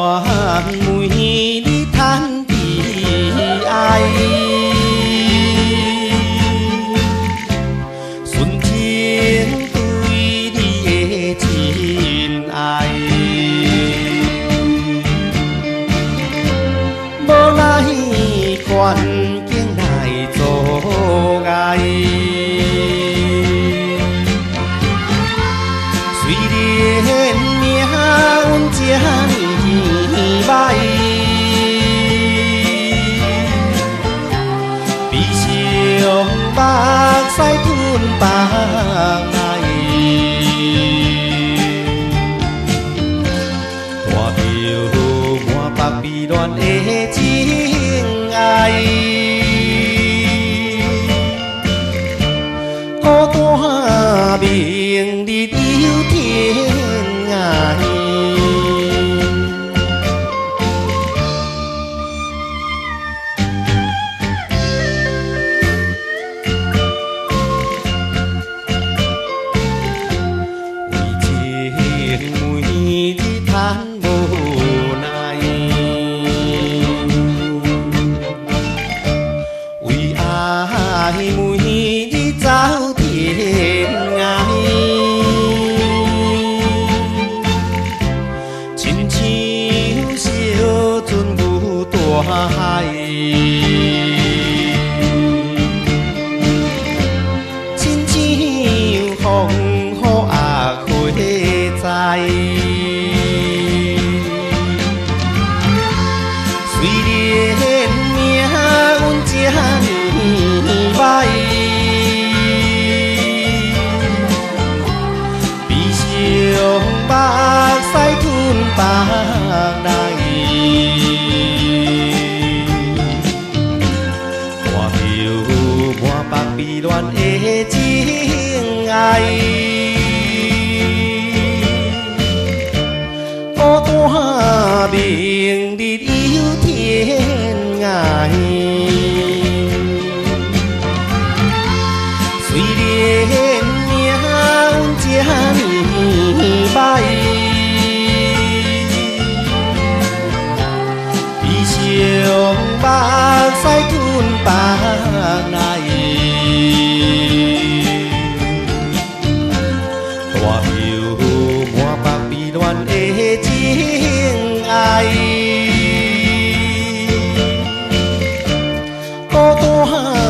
đoàn mùi đi than vì ai xuân chiến tôi đi chín ai bố lại quan kiêng này cho gai suy điên mía un chia bay bị chiều bạc say thun bạc ngày hoa biểu hoa bạc bị đoàn ê chiêng ai có hoa biển đi yêu thiên ngài than bồ này ui ai mùi đi giáo thiên ngài chín chiếu siêu tuôn bù tua hai chín chiếu hồng hô khối dài suy điên mía un chia bay bị chiều bạc say thun bạc này hoa biểu hoa bạc bị đoàn ê chiêng ai có hoa biển đi yêu thiên ngài suy điên mía un chia bay bị chiều bạc say thun bạc này hoa biểu hoa bạc bị đoàn ê chiêng ai có hoa